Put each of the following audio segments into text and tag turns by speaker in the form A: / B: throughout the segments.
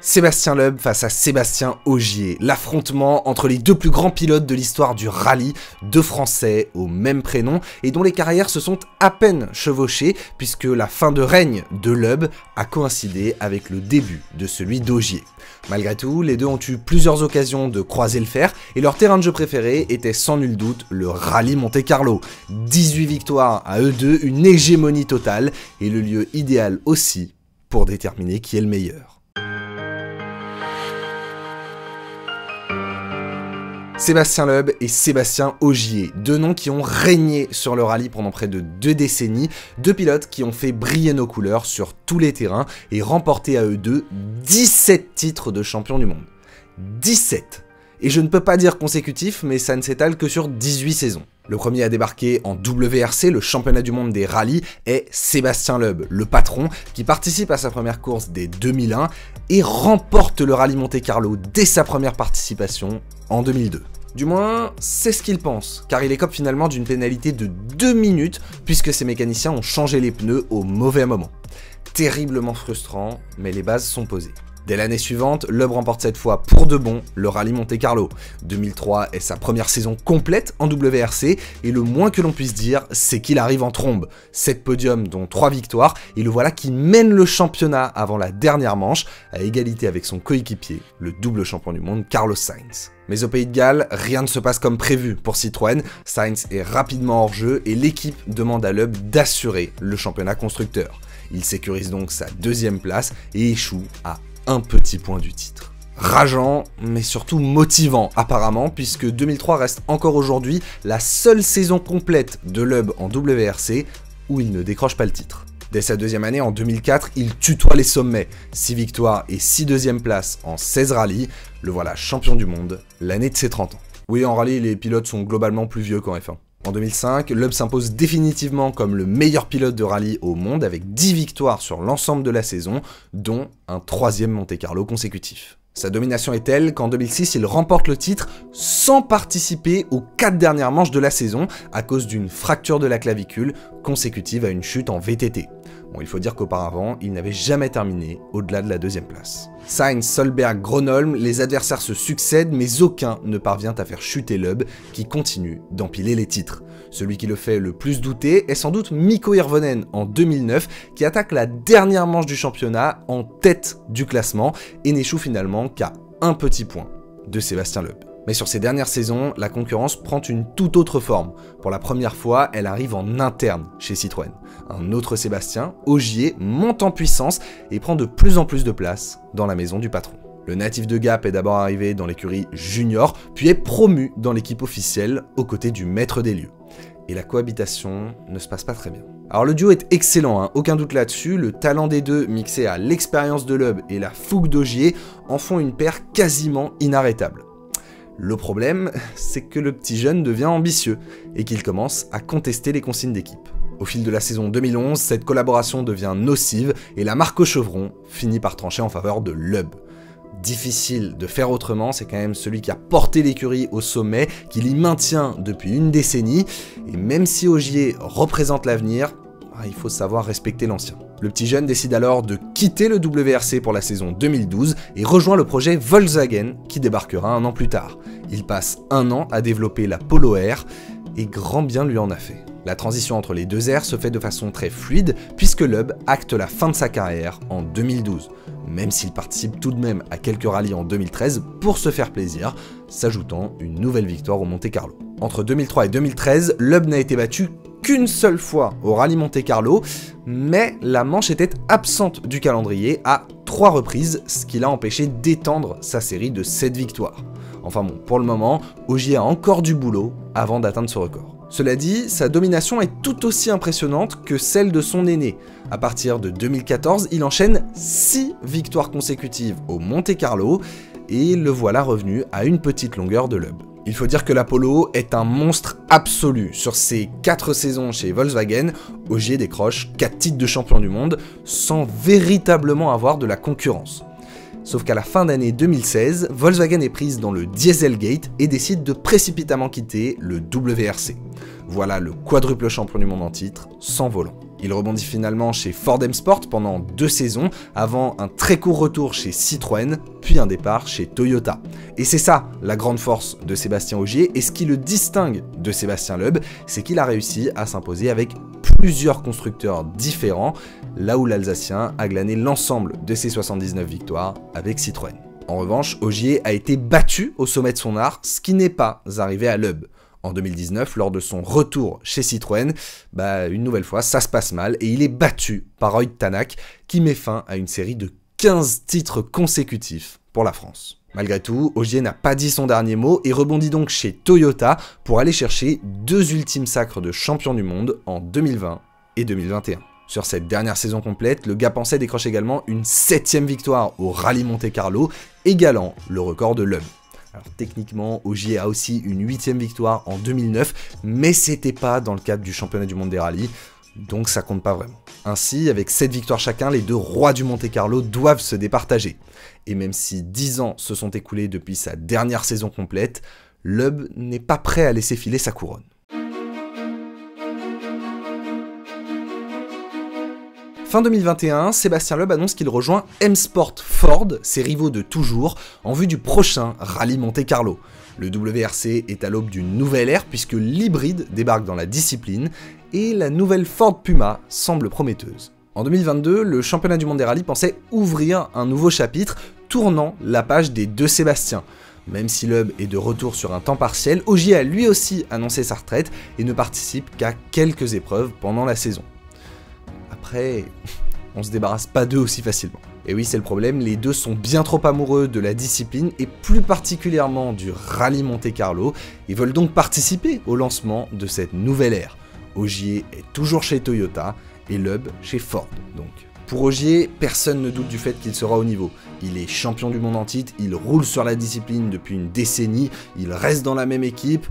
A: Sébastien Loeb face à Sébastien Ogier, l'affrontement entre les deux plus grands pilotes de l'histoire du rallye, deux Français au même prénom et dont les carrières se sont à peine chevauchées puisque la fin de règne de Loeb a coïncidé avec le début de celui d'Ogier. Malgré tout, les deux ont eu plusieurs occasions de croiser le fer et leur terrain de jeu préféré était sans nul doute le rallye Monte-Carlo. 18 victoires à eux deux, une hégémonie totale et le lieu idéal aussi pour déterminer qui est le meilleur. Sébastien Loeb et Sébastien Ogier, deux noms qui ont régné sur le rallye pendant près de 2 décennies, deux pilotes qui ont fait briller nos couleurs sur tous les terrains et remporté à eux deux 17 titres de champion du monde. 17! Et je ne peux pas dire consécutif, mais ça ne s'étale que sur 18 saisons. Le premier à débarquer en WRC, le championnat du monde des rallyes, est Sébastien Loeb, le patron, qui participe à sa première course dès 2001 et remporte le rallye Monte-Carlo dès sa première participation en 2002. Du moins, c'est ce qu'il pense, car il écope finalement d'une pénalité de 2 minutes puisque ses mécaniciens ont changé les pneus au mauvais moment. Terriblement frustrant, mais les bases sont posées. Dès l'année suivante, Loeb remporte cette fois pour de bon le rallye Monte-Carlo. 2003 est sa première saison complète en WRC et le moins que l'on puisse dire, c'est qu'il arrive en trombe. 7 podiums dont 3 victoires et le voilà qui mène le championnat avant la dernière manche à égalité avec son coéquipier, le double champion du monde Carlos Sainz. Mais au Pays de Galles, rien ne se passe comme prévu pour Citroën, Sainz est rapidement hors jeu et l'équipe demande à Loeb d'assurer le championnat constructeur. Il sécurise donc sa 2e place et échoue à un petit point du titre. Rageant, mais surtout motivant apparemment, puisque 2003 reste encore aujourd'hui la seule saison complète de Loeb en WRC où il ne décroche pas le titre. Dès sa 2e année, en 2004, il tutoie les sommets. 6 victoires et 6 2e places en 16 rallyes, le voilà champion du monde l'année de ses 30 ans. Oui, en rallye, les pilotes sont globalement plus vieux qu'en F1. En 2005, Loeb s'impose définitivement comme le meilleur pilote de rallye au monde avec 10 victoires sur l'ensemble de la saison, dont un 3e Monte-Carlo consécutif. Sa domination est telle qu'en 2006, il remporte le titre sans participer aux 4 dernières manches de la saison à cause d'une fracture de la clavicule consécutive à une chute en VTT. Bon, il faut dire qu'auparavant, il n'avait jamais terminé au-delà de la 2e place. Sainz, Solberg, Gronholm, les adversaires se succèdent, mais aucun ne parvient à faire chuter Loeb, qui continue d'empiler les titres. Celui qui le fait le plus douter est sans doute Mikko Hirvonen en 2009, qui attaque la dernière manche du championnat en tête du classement et n'échoue finalement qu'à un petit point de Sébastien Loeb. Mais sur ces dernières saisons, la concurrence prend une toute autre forme. Pour la première fois, elle arrive en interne chez Citroën. Un autre Sébastien, Ogier, monte en puissance et prend de plus en plus de place dans la maison du patron. Le natif de Gap est d'abord arrivé dans l'écurie junior, puis est promu dans l'équipe officielle aux côtés du maître des lieux. Et la cohabitation ne se passe pas très bien. Alors le duo est excellent, aucun doute là-dessus, le talent des deux mixé à l'expérience de Loeb et la fougue d'Ogier en font une paire quasiment inarrêtable. Le problème, c'est que le petit jeune devient ambitieux et qu'il commence à contester les consignes d'équipe. Au fil de la saison 2011, cette collaboration devient nocive et la marque au chevron finit par trancher en faveur de Loeb. Difficile de faire autrement, c'est quand même celui qui a porté l'écurie au sommet, qui l'y maintient depuis une décennie, et même si Ogier représente l'avenir, il faut savoir respecter l'ancien. Le petit jeune décide alors de quitter le WRC pour la saison 2012 et rejoint le projet Volkswagen qui débarquera un an plus tard. Il passe 1 an à développer la Polo R et grand bien lui en a fait. La transition entre les deux ères se fait de façon très fluide puisque Loeb acte la fin de sa carrière en 2012, même s'il participe tout de même à quelques rallyes en 2013 pour se faire plaisir, s'ajoutant une nouvelle victoire au Monte-Carlo. Entre 2003 et 2013, Loeb n'a été battu qu'une seule fois au rallye Monte-Carlo, mais la manche était absente du calendrier à 3 reprises, ce qui l'a empêché d'étendre sa série de 7 victoires. Enfin bon, pour le moment, Ogier a encore du boulot avant d'atteindre ce record. Cela dit, sa domination est tout aussi impressionnante que celle de son aîné. À partir de 2014, il enchaîne 6 victoires consécutives au Monte-Carlo et le voilà revenu à une petite longueur de Loeb. Il faut dire que l'Apollo est un monstre absolu. Sur ses 4 saisons chez Volkswagen, Ogier décroche 4 titres de champion du monde sans véritablement avoir de la concurrence. Sauf qu'à la fin d'année 2016, Volkswagen est prise dans le Dieselgate et décide de précipitamment quitter le WRC. Voilà le quadruple champion du monde en titre, sans volant. Il rebondit finalement chez Ford M Sport pendant 2 saisons, avant un très court retour chez Citroën, puis un départ chez Toyota. Et c'est ça la grande force de Sébastien Ogier, et ce qui le distingue de Sébastien Loeb, c'est qu'il a réussi à s'imposer avec plusieurs constructeurs différents, là où l'Alsacien a glané l'ensemble de ses 79 victoires avec Citroën. En revanche, Ogier a été battu au sommet de son art, ce qui n'est pas arrivé à Loeb. En 2019, lors de son retour chez Citroën, une nouvelle fois, ça se passe mal et il est battu par Ott Tanak qui met fin à une série de 15 titres consécutifs pour la France. Malgré tout, Ogier n'a pas dit son dernier mot et rebondit donc chez Toyota pour aller chercher 2 ultimes sacres de champion du monde en 2020 et 2021. Sur cette dernière saison complète, le Gapençais décroche également une 7e victoire au Rallye Monte-Carlo, égalant le record de Loeb. Alors techniquement, Ogier a aussi une 8e victoire en 2009, mais c'était pas dans le cadre du championnat du monde des rallyes, donc ça compte pas vraiment. Ainsi, avec 7 victoires chacun, les 2 rois du Monte-Carlo doivent se départager. Et même si 10 ans se sont écoulés depuis sa dernière saison complète, Loeb n'est pas prêt à laisser filer sa couronne. Fin 2021, Sébastien Loeb annonce qu'il rejoint M Sport Ford, ses rivaux de toujours, en vue du prochain Rallye Monte-Carlo. Le WRC est à l'aube d'une nouvelle ère puisque l'hybride débarque dans la discipline et la nouvelle Ford Puma semble prometteuse. En 2022, le championnat du monde des rallyes pensait ouvrir un nouveau chapitre, tournant la page des 2 Sébastien. Même si Loeb est de retour sur un temps partiel, Ogier a lui aussi annoncé sa retraite et ne participe qu'à quelques épreuves pendant la saison. Après, on se débarrasse pas d'eux aussi facilement. Et oui, c'est le problème, les 2 sont bien trop amoureux de la discipline et plus particulièrement du Rallye Monte-Carlo et veulent donc participer au lancement de cette nouvelle ère. Ogier est toujours chez Toyota et Loeb chez Ford. Donc, pour Ogier, personne ne doute du fait qu'il sera au niveau. Il est champion du monde en titre, il roule sur la discipline depuis une décennie, il reste dans la même équipe.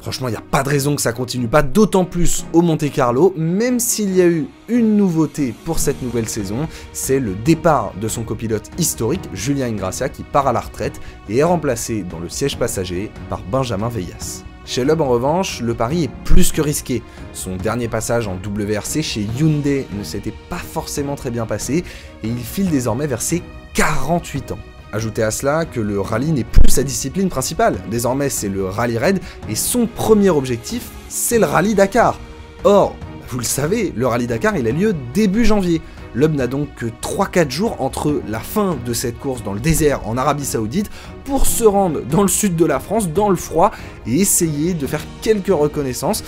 A: Franchement, il n'y a pas de raison que ça continue pas, d'autant plus au Monte-Carlo, même s'il y a eu une nouveauté pour cette nouvelle saison, c'est le départ de son copilote historique, Julien Ingrassia, qui part à la retraite et est remplacé dans le siège passager par Benjamin Veillas. Chez Loeb, en revanche, le pari est plus que risqué. Son dernier passage en WRC chez Hyundai ne s'était pas forcément très bien passé et il file désormais vers ses 48 ans. Ajoutez à cela que le rallye n'est plus sa discipline principale, désormais c'est le Rallye Raid et son premier objectif c'est le Rallye Dakar. Or, vous le savez, le Rallye Dakar il a lieu début janvier. Loeb n'a donc que 3-4 jours entre la fin de cette course dans le désert en Arabie Saoudite pour se rendre dans le sud de la France, dans le froid, et essayer de faire quelques reconnaissances,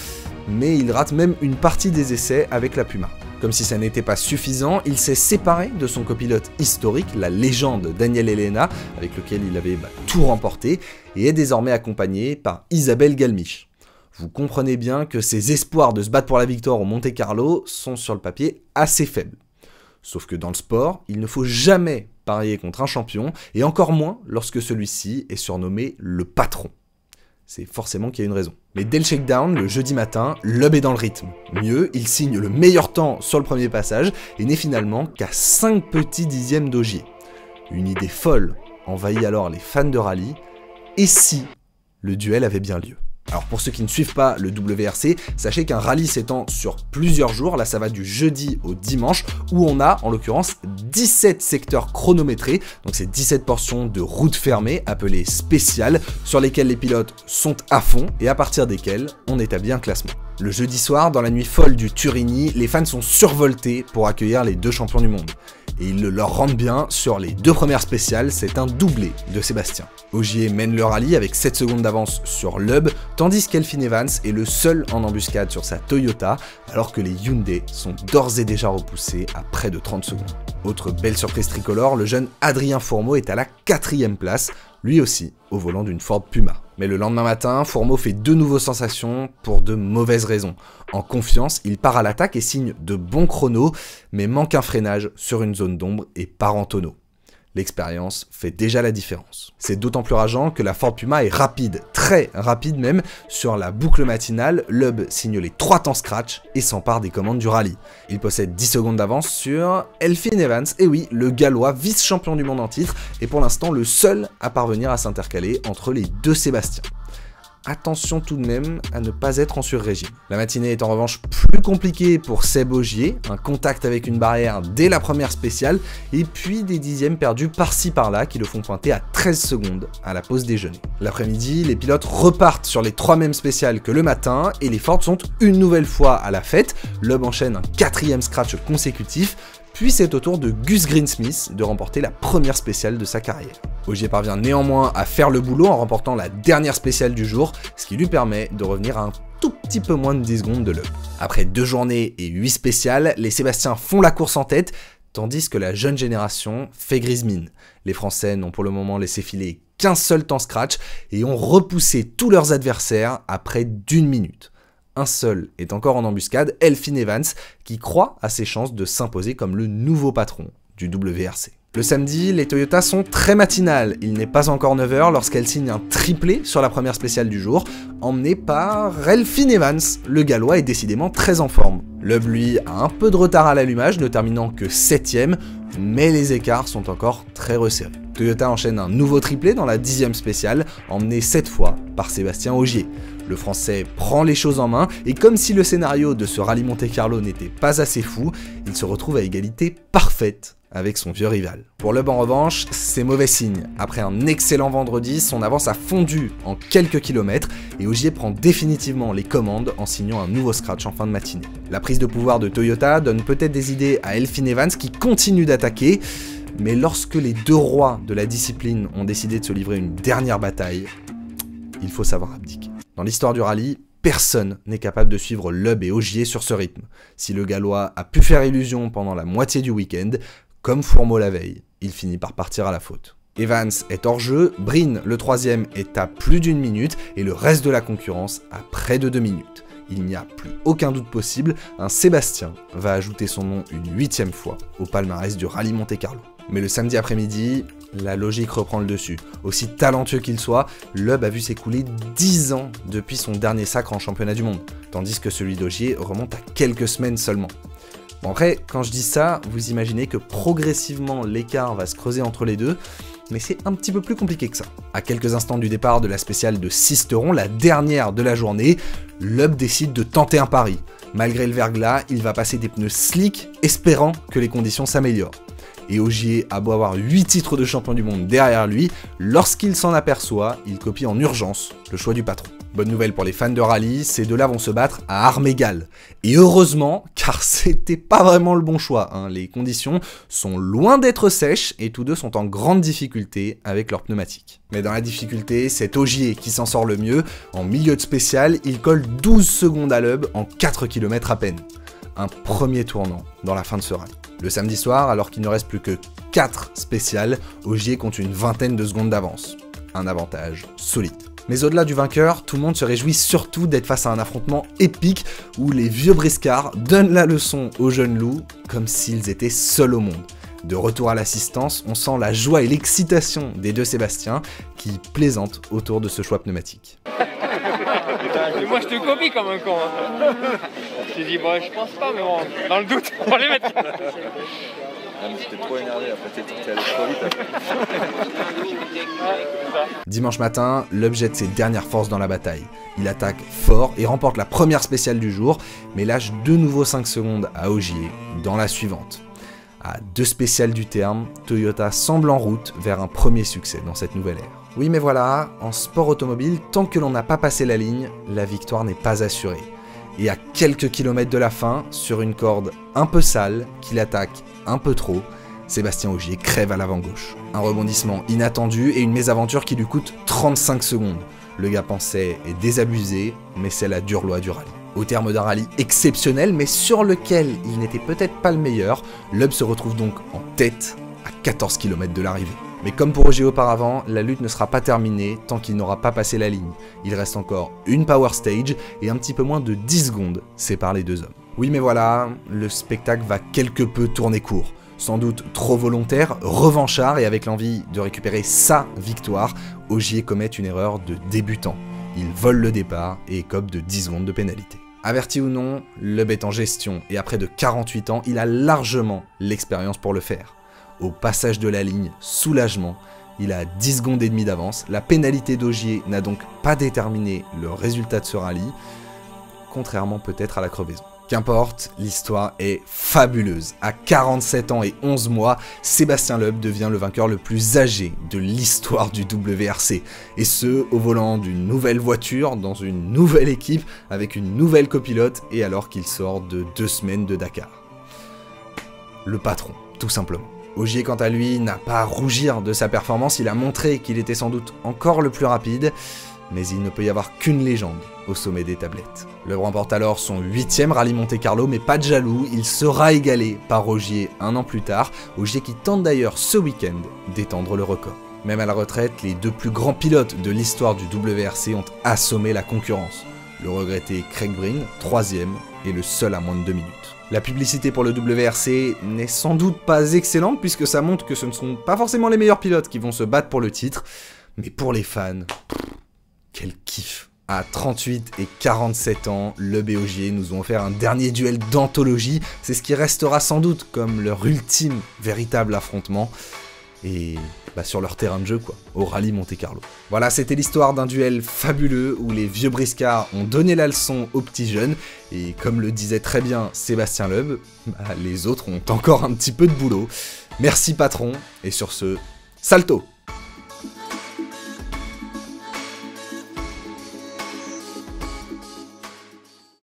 A: mais il rate même une partie des essais avec la Puma. Comme si ça n'était pas suffisant, il s'est séparé de son copilote historique, la légende Daniel Elena, avec lequel il avait tout remporté, et est désormais accompagné par Isabelle Galmiche. Vous comprenez bien que ses espoirs de se battre pour la victoire au Monte-Carlo sont sur le papier assez faibles. Sauf que dans le sport, il ne faut jamais parier contre un champion, et encore moins lorsque celui-ci est surnommé le patron. C'est forcément qu'il y a une raison. Mais dès le shakedown, le jeudi matin, Loeb est dans le rythme. Mieux, il signe le meilleur temps sur le premier passage et n'est finalement qu'à 5 petits dixièmes d'Ogier. Une idée folle envahit alors les fans de rallye, et si le duel avait bien lieu ? Alors pour ceux qui ne suivent pas le WRC, sachez qu'un rallye s'étend sur plusieurs jours, là ça va du jeudi au dimanche, où on a en l'occurrence 17 secteurs chronométrés, donc c'est 17 portions de route fermée, appelées spéciales, sur lesquelles les pilotes sont à fond, et à partir desquelles on établit un classement. Le jeudi soir, dans la nuit folle du Turini, les fans sont survoltés pour accueillir les 2 champions du monde. Et ils le leur rendent bien, sur les 2 premières spéciales, c'est un doublé de Sébastien. Ogier mène le rallye avec 7 secondes d'avance sur Loeb, tandis qu'Elfyn Evans est le seul en embuscade sur sa Toyota, alors que les Hyundai sont d'ores et déjà repoussés à près de 30 secondes. Autre belle surprise tricolore, le jeune Adrien Fourmeau est à la 4e place, lui aussi au volant d'une Ford Puma. Mais le lendemain matin, Fourmeau fait de nouveau sensation pour de mauvaises raisons. En confiance, il part à l'attaque et signe de bons chronos, mais manque un freinage sur une zone d'ombre et part en tonneau. L'expérience fait déjà la différence. C'est d'autant plus rageant que la Ford Puma est rapide, très rapide même, sur la boucle matinale. Loeb signe les 3 temps scratch et s'empare des commandes du rallye. Il possède 10 secondes d'avance sur Elfyn Evans, et oui, le Gallois, vice-champion du monde en titre, est pour l'instant le seul à parvenir à s'intercaler entre les 2 Sébastien. attention tout de même à ne pas être en sur-régime. La matinée est en revanche plus compliquée pour Seb Ogier, un contact avec une barrière dès la première spéciale, et puis des dixièmes perdus par-ci par-là qui le font pointer à 13 secondes à la pause déjeuner. L'après-midi, les pilotes repartent sur les 3 mêmes spéciales que le matin, et les Ford sont une nouvelle fois à la fête. Loeb enchaîne un 4e scratch consécutif, puis c'est au tour de Gus Greensmith de remporter la première spéciale de sa carrière. Ogier parvient néanmoins à faire le boulot en remportant la dernière spéciale du jour, ce qui lui permet de revenir à un tout petit peu moins de 10 secondes de Loeb. Après 2 journées et 8 spéciales, les Sébastiens font la course en tête, tandis que la jeune génération fait grise mine. Les Français n'ont pour le moment laissé filer qu'un seul temps scratch et ont repoussé tous leurs adversaires à près d'1 minute. Un seul est encore en embuscade, Elfyn Evans, qui croit à ses chances de s'imposer comme le nouveau patron du WRC. Le samedi, les Toyota sont très matinales. Il n'est pas encore 9 h lorsqu'elles signent un triplé sur la première spéciale du jour, emmené par Elfyn Evans. Le Gallois est décidément très en forme. Loeb, lui, a un peu de retard à l'allumage, ne terminant que 7ème, mais les écarts sont encore très resserrés. Toyota enchaîne un nouveau triplé dans la 10e spéciale, emmené cette fois par Sébastien Ogier. Le Français prend les choses en main, et comme si le scénario de ce rallye Monte-Carlo n'était pas assez fou, il se retrouve à égalité parfaite avec son vieux rival. Pour Loeb en revanche, c'est mauvais signe. Après un excellent vendredi, son avance a fondu en quelques kilomètres et Ogier prend définitivement les commandes en signant un nouveau scratch en fin de matinée. La prise de pouvoir de Toyota donne peut-être des idées à Elfyn Evans qui continue d'attaquer, mais lorsque les 2 rois de la discipline ont décidé de se livrer une dernière bataille, il faut savoir abdiquer. Dans l'histoire du rallye, personne n'est capable de suivre Loeb et Ogier sur ce rythme. Si le Gallois a pu faire illusion pendant la moitié du week-end, comme Fourmeau la veille, il finit par partir à la faute. Evans est hors jeu, Breen, le 3e, est à plus d'1 minute et le reste de la concurrence à près de 2 minutes. Il n'y a plus aucun doute possible, un Sébastien va ajouter son nom une 8e fois au palmarès du rallye Monte-Carlo. Mais le samedi après-midi, la logique reprend le dessus. Aussi talentueux qu'il soit, Loeb a vu s'écouler 10 ans depuis son dernier sacre en championnat du monde, tandis que celui d'Ogier remonte à quelques semaines seulement. Bon après, quand je dis ça, vous imaginez que progressivement l'écart va se creuser entre les deux, mais c'est un petit peu plus compliqué que ça. À quelques instants du départ de la spéciale de Sisteron, la dernière de la journée, Loeb décide de tenter un pari. Malgré le verglas, il va passer des pneus slick, espérant que les conditions s'améliorent. Et Ogier a beau avoir 8 titres de champion du monde derrière lui, lorsqu'il s'en aperçoit, il copie en urgence le choix du patron. Bonne nouvelle pour les fans de rallye, ces deux-là vont se battre à armes égales. Et heureusement, car c'était pas vraiment le bon choix, hein. Les conditions sont loin d'être sèches et tous deux sont en grande difficulté avec leurs pneumatiques. Mais dans la difficulté, c'est Ogier qui s'en sort le mieux. En milieu de spécial, il colle 12 secondes à Loeb en 4 km à peine. Un premier tournant dans la fin de ce rallye. Le samedi soir, alors qu'il ne reste plus que 4 spéciales, Ogier compte une vingtaine de secondes d'avance. Un avantage solide. Mais au-delà du vainqueur, tout le monde se réjouit surtout d'être face à un affrontement épique où les vieux briscards donnent la leçon aux jeunes loups comme s'ils étaient seuls au monde. De retour à l'assistance, on sent la joie et l'excitation des deux Sébastien qui plaisantent autour de ce choix pneumatique.
B: Moi je te copie comme un con. Hein. Je te dis, bon, je pense pas, mais bon, dans le doute, on va les mettre.
C: J'étais trop énervé, après t'es allé trop vite.
A: Dimanche matin, Loeb jette ses dernières forces dans la bataille. Il attaque fort et remporte la première spéciale du jour, mais lâche de nouveau 5 secondes à Ogier dans la suivante. À 2 spéciales du terme, Toyota semble en route vers un premier succès dans cette nouvelle ère. Oui mais voilà, en sport automobile, tant que l'on n'a pas passé la ligne, la victoire n'est pas assurée. Et à quelques kilomètres de la fin, sur une corde un peu sale, qu'il attaque un peu trop, Sébastien Ogier crève à l'avant-gauche. Un rebondissement inattendu et une mésaventure qui lui coûte 35 secondes. Le gars pensait est désabusé, mais c'est la dure loi du rallye. Au terme d'un rallye exceptionnel, mais sur lequel il n'était peut-être pas le meilleur, Loeb se retrouve donc en tête à 14 km de l'arrivée. Mais comme pour Ogier auparavant, la lutte ne sera pas terminée tant qu'il n'aura pas passé la ligne. Il reste encore une power stage et un petit peu moins de 10 secondes séparent les deux hommes. Oui mais voilà, le spectacle va quelque peu tourner court. Sans doute trop volontaire, revanchard et avec l'envie de récupérer sa victoire, Ogier commet une erreur de débutant. Il vole le départ et écope de 10 secondes de pénalité. Averti ou non, Loeb est en gestion et après de 48 ans, il a largement l'expérience pour le faire. Au passage de la ligne, soulagement, Il a 10 secondes et demie d'avance. La pénalité d'Ogier n'a donc pas déterminé le résultat de ce rallye, contrairement peut-être à la crevaison. Qu'importe, l'histoire est fabuleuse. À 47 ans et 11 mois, Sébastien Loeb devient le vainqueur le plus âgé de l'histoire du WRC. Et ce, au volant d'une nouvelle voiture, dans une nouvelle équipe, avec une nouvelle copilote, et alors qu'il sort de 2 semaines de Dakar. Le patron, tout simplement. Ogier, quant à lui, n'a pas à rougir de sa performance, il a montré qu'il était sans doute encore le plus rapide, mais il ne peut y avoir qu'une légende au sommet des tablettes. Le remporte alors son 8e rallye Monte-Carlo, mais pas de jaloux, il sera égalé par Ogier un an plus tard, Ogier qui tente d'ailleurs ce week-end d'étendre le record. Même à la retraite, les 2 plus grands pilotes de l'histoire du WRC ont assommé la concurrence. Le regretté Craig Breen, 3e, et le seul à moins de 2 minutes. La publicité pour le WRC n'est sans doute pas excellente, puisque ça montre que ce ne sont pas forcément les meilleurs pilotes qui vont se battre pour le titre, mais pour les fans, quel kiff! À 38 et 47 ans, Loeb et Ogier nous ont offert un dernier duel d'anthologie, c'est ce qui restera sans doute comme leur ultime véritable affrontement, et sur leur terrain de jeu quoi, au rallye Monte-Carlo. Voilà, c'était l'histoire d'un duel fabuleux où les vieux briscards ont donné la leçon aux petits jeunes, et comme le disait très bien Sébastien Loeb, les autres ont encore un petit peu de boulot. Merci patron, et sur ce, salto!